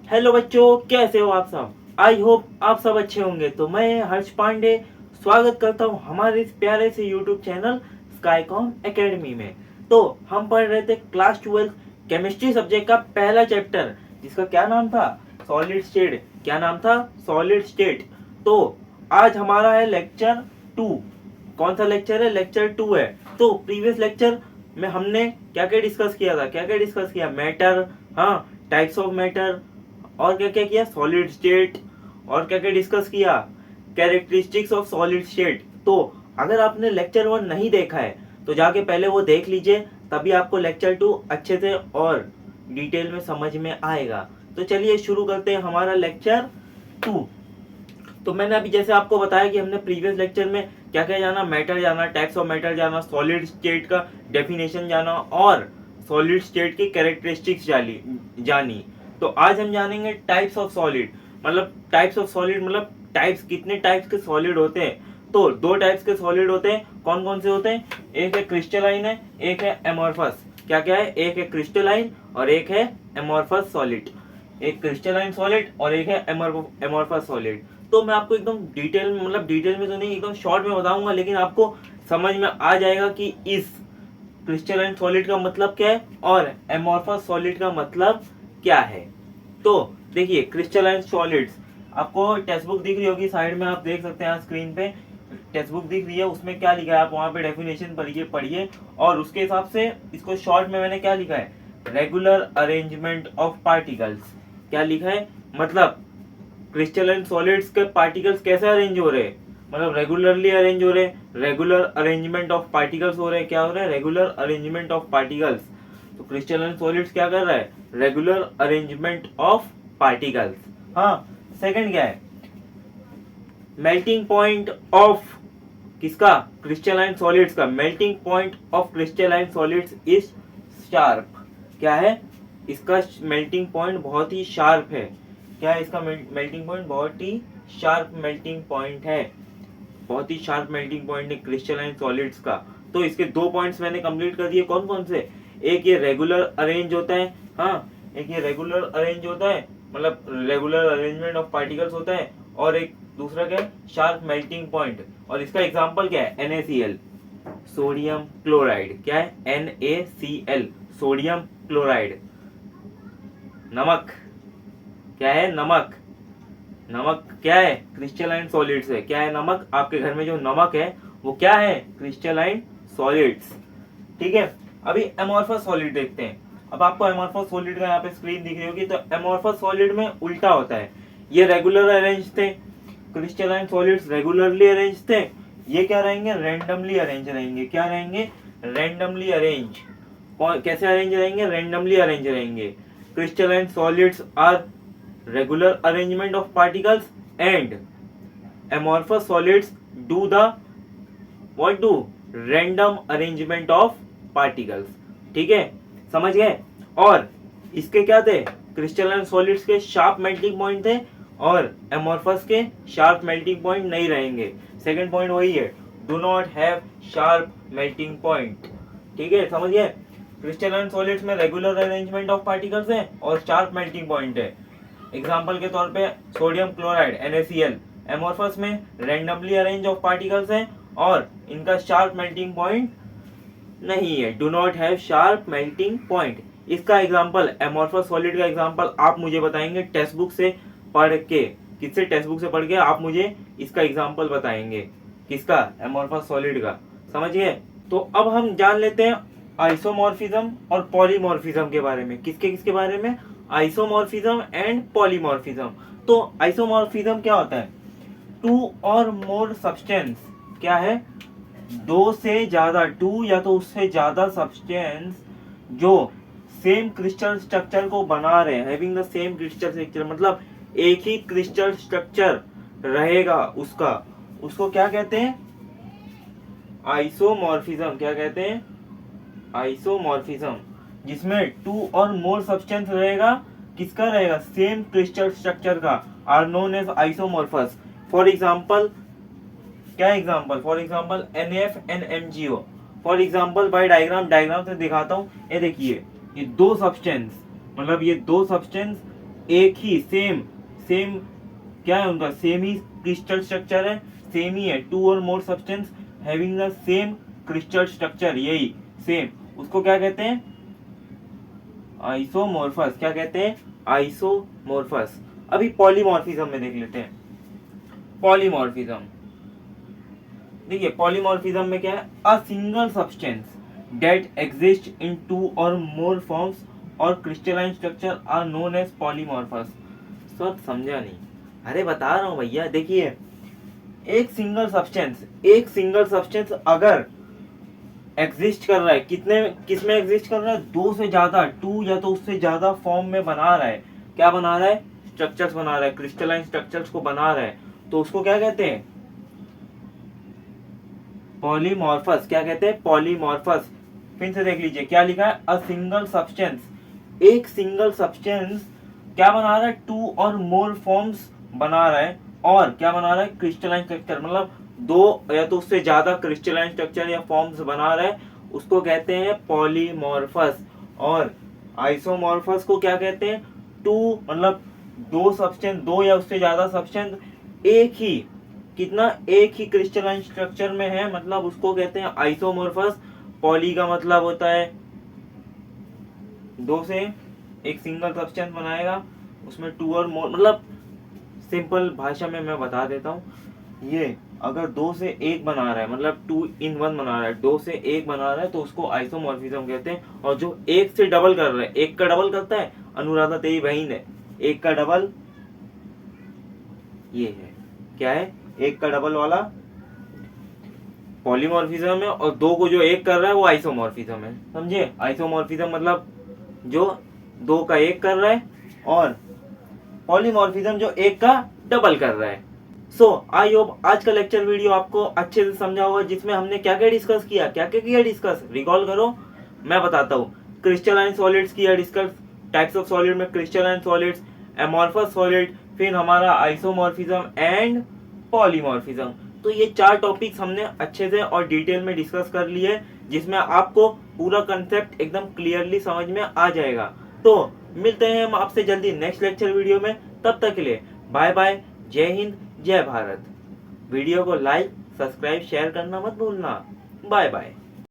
Hello बच्चों, कैसे हो आप सब। आई होप आप सब अच्छे होंगे। तो मैं हर्ष पांडे स्वागत करता हूँ हमारे इस प्यारे से यूट्यूब चैनल स्काईकॉम एकेडमी में। तो हम पढ़ रहे थे क्लास 12 केमिस्ट्री सब्जेक्ट का पहला चैप्टर, जिसका क्या नाम था, सॉलिड स्टेट। क्या नाम था, सॉलिड स्टेट। तो आज हमारा है लेक्चर 2। कौन सा लेक्चर है, लेक्चर 2 है। तो प्रीवियस लेक्चर में हमने क्या क्या डिस्कस किया था, क्या क्या डिस्कस किया, मैटर, हाँ, टाइप्स ऑफ मैटर, और क्या क्या किया, सॉलिड स्टेट, और क्या क्या डिस्कस किया, कैरेक्टरिस्टिक्स ऑफ सॉलिड स्टेट। तो अगर आपने लेक्चर 1 नहीं देखा है तो जाके पहले वो देख लीजिए, तभी आपको लेक्चर 2 अच्छे से और डिटेल में समझ में आएगा। तो चलिए शुरू करते हैं हमारा लेक्चर 2। तो मैंने अभी जैसे आपको बताया कि हमने प्रीवियस लेक्चर में क्या क्या जाना, मैटर जाना, टाइप्स ऑफ मैटर जाना, सॉलिड स्टेट का डेफिनेशन जाना और सॉलिड स्टेट की कैरेक्टरिस्टिक्स जानी। तो आज हम जानेंगे टाइप्स ऑफ सॉलिड। मतलब टाइप्स ऑफ सॉलिड मतलब टाइप्स, कितने टाइप्स के सॉलिड होते हैं। तो दो टाइप्स के सॉलिड होते हैं। कौन कौन से होते हैं, एक है क्रिस्टलाइन है, एक है एमोर्फस। क्या क्या है, एक है क्रिस्टलाइन और एक है एमोर्फस सॉलिड। एक क्रिस्टलाइन सॉलिड और एक है एमोर्फस सॉलिड। तो मैं आपको एकदम डिटेल में, मतलब डिटेल में तो नहीं, एकदम शॉर्ट में बताऊंगा, लेकिन आपको समझ में आ जाएगा कि इस क्रिस्टलाइन सॉलिड का मतलब क्या है और एमोर्फस सॉलिड का मतलब क्या है। तो देखिए, क्रिस्टलाइन सॉलिड्स, आपको टेक्स्ट बुक दिख रही होगी साइड में, आप देख सकते हैं स्क्रीन पे टेक्स्ट बुक दिख रही है। उसमें क्या लिखा है, आप वहां पे डेफिनेशन पढ़िए और उसके हिसाब से इसको शॉर्ट में मैंने क्या लिखा है, रेगुलर अरेंजमेंट ऑफ पार्टिकल्स। क्या लिखा है, मतलब क्रिस्टलाइन सॉलिड्स के पार्टिकल्स कैसे अरेंज हो रहे हैं, मतलब रेगुलरली अरेंज हो रहे हैं, रेगुलर अरेंजमेंट ऑफ पार्टिकल्स हो रहे हैं। क्या हो रहा है, रेगुलर अरेंजमेंट ऑफ पार्टिकल्स। तो क्रिस्टलाइन सॉलिड्स क्या कर रहा है, रेगुलर अरेंजमेंट ऑफ पार्टिकल्स। हाँ, सेकंड क्या है, मेल्टिंग पॉइंट ऑफ किसका, क्रिस्टलाइन सॉलिड्स का। Melting point of crystalline solids is sharp. क्या है, इसका मेल्टिंग पॉइंट बहुत ही शार्प है। क्या है इसका मेल्टिंग पॉइंट, बहुत ही शार्प मेल्टिंग पॉइंट है, बहुत ही शार्प मेल्टिंग पॉइंट है क्रिस्टलाइन सॉलिड्स का। तो इसके दो पॉइंट्स मैंने कंप्लीट कर दिए। कौन कौन से, एक ये रेगुलर अरेंज होता है, हाँ, एक ये रेगुलर अरेंज होता है, मतलब रेगुलर अरेंजमेंट ऑफ पार्टिकल्स होता है, और एक दूसरा क्या है, शार्प मेल्टिंग पॉइंट। और इसका एग्जांपल क्या है, NaCl, सोडियम क्लोराइड। क्या है, NaCl, सोडियम क्लोराइड। नमक, क्या है, नमक। नमक क्या है, क्रिस्टलाइन सॉलिड्स है। क्या है, नमक। आपके घर में जो नमक है वो क्या है, क्रिस्टलाइन सॉलिड्स। ठीक है, अभी एमोर्फस सॉलिड देखते हैं। अब आपको एमोर्फस सॉलिड का यहाँ पे स्क्रीन दिख रही होगी। तो एमोर्फस सॉलिड में उल्टा होता है, ये रेगुलर अरेंज थे, क्रिस्टलाइन सॉलिड्स रेगुलरली अरेंज थे, ये क्या रहेंगे, रैंडमली अरेंज रहेंगे। क्या रहेंगे, रैंडमली अरेंज। कैसे अरेंज रहेंगे, रैंडमली अरेंज रहेंगे। Crystalline solids are regular arrangement of particles and amorphous solids do the what do random arrangement of particles। ठीक है, समझ गए। और इसके क्या थे, क्रिस्टलाइन सॉलिड्स के शार्प मेल्टिंग पॉइंट थे और एमोर्फस के शार्प मेल्टिंग पॉइंट नहीं रहेंगे। सेकंड पॉइंट वही है, do not have sharp melting point. ठीक है, समझ गए। क्रिस्टलाइन सॉलिड्स में रेगुलर अरेंजमेंट ऑफ पार्टिकल्स है और शार्प मेल्टिंग पॉइंट है। एग्जाम्पल के तौर पे सोडियम क्लोराइड NaCl। एमोर्फस में रैंडमली अरेंज ऑफ पार्टिकल्स हैं और इनका शार्प मेल्टिंग पॉइंट नहीं है, do not have sharp melting point. इसका एग्जाम्पल, एमोर्फस सॉलिड का एग्जाम्पल आप मुझे बताएंगे टेक्स्ट बुक से पढ़ के। किससे, टेक्स्ट बुक से पढ़ के आप मुझे इसका एग्जाम्पल बताएंगे। किसका, एमोर्फस सॉलिड का। समझ गए। तो अब हम जान लेते हैं आइसोमॉर्फिज्म और पॉलीमॉर्फिज्म के बारे में। किसके किसके बारे में, आइसोमॉर्फिज्म एंड पॉलीमॉर्फिज्म। तो आइसोमॉर्फिज्म क्या होता है, टू और मोर सब्सटेंस। क्या है, दो से ज्यादा, टू या तो उससे ज्यादा सब्सटेंस जो सेम क्रिस्टल स्ट्रक्चर को बना रहे हैं, having the same crystal structure, मतलब एक ही क्रिस्टल स्ट्रक्चर रहेगा उसका, उसको क्या कहते हैं, आइसोमॉर्फिज्म। क्या कहते हैं, आइसोमॉर्फिज्म। जिसमें टू और मोर सब्सटेंस रहेगा, किसका रहेगा, सेम क्रिस्टल स्ट्रक्चर का, are known as isomorphous. For example, क्या example, for example NaF and MgO। For example by diagram से दिखाता हूं। ये देखिए, ये दो सब्सटेंस, मतलब ये दो सब्सटेंस एक ही सेम सेम क्या है उनका, सेम ही क्रिस्टल स्ट्रक्चर है, सेम ही है। To or more substance having the same crystal structure, यही सेम, उसको क्या कहते हैं, आइसोमॉर्फस। क्या कहते हैं, आइसोमॉर्फस। अभी पॉलीमॉर्फिज्म में देख लेते हैं। पॉलीमॉर्फिज्म, देखिए पॉलीमॉर्फिज्म में क्या है, a single substance that exist in two or more forms और crystalline structure are known as polymorphous. Sir समझा नहीं, अरे बता रहा हूं भैया। देखिए एक सिंगल सब्सटेंस अगर एग्जिस्ट कर रहा है, किस में एग्जिस्ट कर रहा है, दो से ज्यादा, टू या तो उससे ज्यादा फॉर्म में बना रहा है, क्या बना रहा है, स्ट्रक्चर्स बना रहा है, क्रिस्टलाइन स्ट्रक्चर्स को बना रहा है, तो उसको क्या कहते हैं, पॉलीमॉर्फस। क्या कहते हैं, पॉलीमॉर्फस। फिर से देख लीजिए क्या लिखा है, अ सिंगल सब्सटेंस, एक सिंगल सब्सटेंस क्या बना रहा है, टू और मोर फॉर्म्स बना रहा है, और क्या बना रहा है, क्रिस्टलाइन स्ट्रक्चर, मतलब दो या तो उससे ज्यादा क्रिस्टलाइन स्ट्रक्चर या फॉर्म्स बना रहा है, उसको कहते हैं पॉलीमॉर्फस। और आइसोमॉर्फस को क्या कहते हैं, टू मतलब दो सब्सटेंस, दो या उससे ज्यादा सब्सटेंस एक ही, कितना, एक ही क्रिस्टलाइन स्ट्रक्चर में है, मतलब उसको कहते हैं आइसोमॉर्फस। पॉली का मतलब होता है दो से, एक सिंगल सब्सटेंस बनाएगा, उसमें टू और मोर, मतलब सिंपल भाषा में मैं बता देता हूँ, ये अगर दो से एक बना रहा है, मतलब 2 in 1 बना रहा है, दो से एक बना रहा है, तो उसको आइसोमॉर्फिज्म कहते हैं। और जो एक से डबल कर रहा है, एक का डबल करता है, अनुराधा तेरी बहन है, एक का डबल ये है, क्या है, एक का डबल वाला पॉलीमॉर्फिज्म है, और दो को जो एक कर रहा है वो आइसोमॉर्फिज्म है। समझे, आइसोमॉर्फिज्म मतलब जो दो का एक कर रहा है, और पॉलीमॉर्फिज्म जो एक का डबल कर रहा है। सो आई होप आज का लेक्चर वीडियो आपको अच्छे से समझा होगा, जिसमें हमने क्या क्या डिस्कस किया, क्या क्या किया डिस्कस, रिकॉल करो, मैं बताता हूँ। क्रिस्टलाइन सॉलिड्स किया डिस्कस, टाइप्स ऑफ सॉलिड में क्रिस्टलाइन सॉलिड्स, एमॉर्फस सॉलिड, फिर हमारा आइसोमॉर्फिज्म एंड पॉलीमॉर्फिज्म। तो ये 4 टॉपिक्स हमने अच्छे से और डिटेल में डिस्कस कर लिए, जिसमें आपको पूरा कंसेप्ट एकदम क्लियरली समझ में आ जाएगा। तो मिलते हैं हम आपसे जल्दी नेक्स्ट लेक्चर वीडियो में, तब तक के लिए बाय बाय, जय हिंद, जय भारत। वीडियो को लाइक, सब्सक्राइब, शेयर करना मत भूलना। Bye bye.